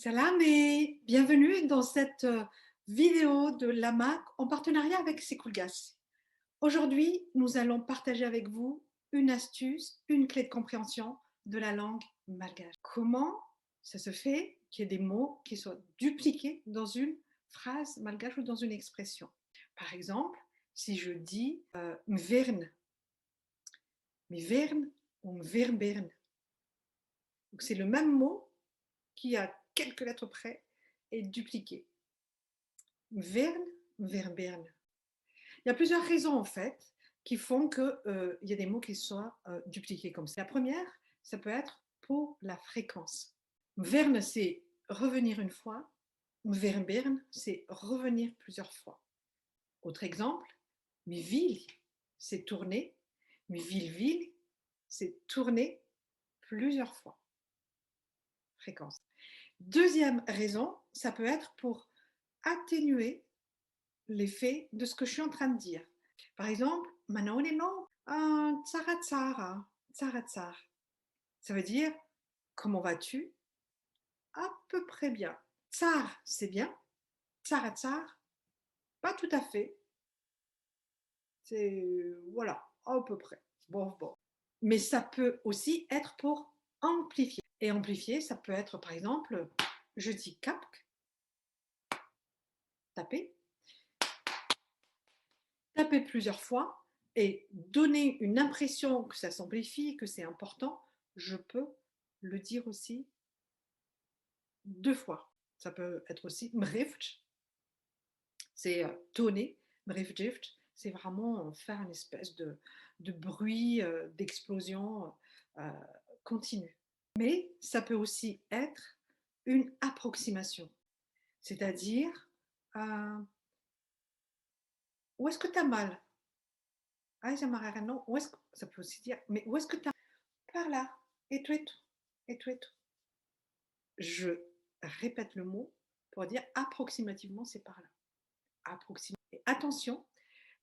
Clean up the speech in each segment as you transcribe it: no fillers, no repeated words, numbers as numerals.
Salam et bienvenue dans cette vidéo de l'AMAC en partenariat avec Sekoulgas. Aujourd'hui, nous allons partager avec vous une astuce, une clé de compréhension de la langue malgache. Comment ça se fait qu'il y ait des mots qui soient dupliqués dans une phrase malgache ou dans une expression? Par exemple, si je dis mvern, mvern ou mverbern. C'est le même mot qui, à quelques lettres près, est dupliqué. Verne, verberne. Il y a plusieurs raisons en fait qui font qu'il y a des mots qui soient dupliqués comme ça. La première, ça peut être pour la fréquence. Verne, c'est revenir une fois. Verberne, c'est revenir plusieurs fois. Autre exemple, mi ville, c'est tourner. Mi ville, c'est tourner plusieurs fois. Fréquence. Deuxième raison, ça peut être pour atténuer l'effet de ce que je suis en train de dire. Par exemple, Manaoneno, tsara tsara. Ça veut dire comment vas-tu? À peu près bien. Tsar, c'est bien. Tsara, pas tout à fait. C'est voilà, à peu près. Bon. Mais ça peut aussi être pour amplifier. Et amplifier, ça peut être par exemple, je dis capk, taper, taper plusieurs fois et donner une impression que ça s'amplifie, que c'est important, je peux le dire aussi deux fois. Ça peut être aussi mrift, c'est tonner, mrifjift, c'est vraiment faire une espèce de bruit, d'explosion continue. Mais ça peut aussi être une approximation, c'est-à-dire où est-ce que tu as mal? Ah, non, où est-ce que ça peut aussi dire, mais où est-ce que tu as par là, et tout, et tout. Je répète le mot pour dire approximativement, c'est par là. Et attention,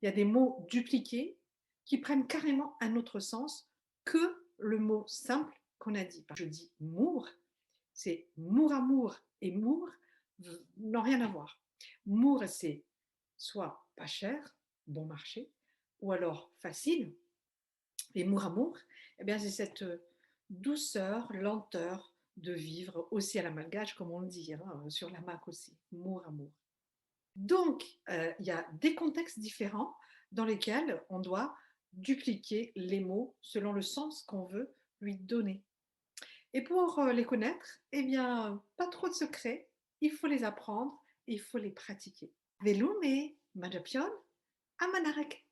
il y a des mots dupliqués qui prennent carrément un autre sens que le mot simple qu'on a dit. Je dis mour, c'est mour amour et mour n'ont rien à voir. Mour, c'est soit pas cher, bon marché, ou alors facile. Et mour amour, eh bien, c'est cette douceur, lenteur de vivre aussi à la malgache, comme on le dit, hein, sur la Mac aussi, mour amour. Donc, il y a des contextes différents dans lesquels on doit dupliquer les mots selon le sens qu'on veut lui donner. Et pour les connaître, eh bien, pas trop de secrets, il faut les apprendre, il faut les pratiquer. Velume, Madapion, Amanarek.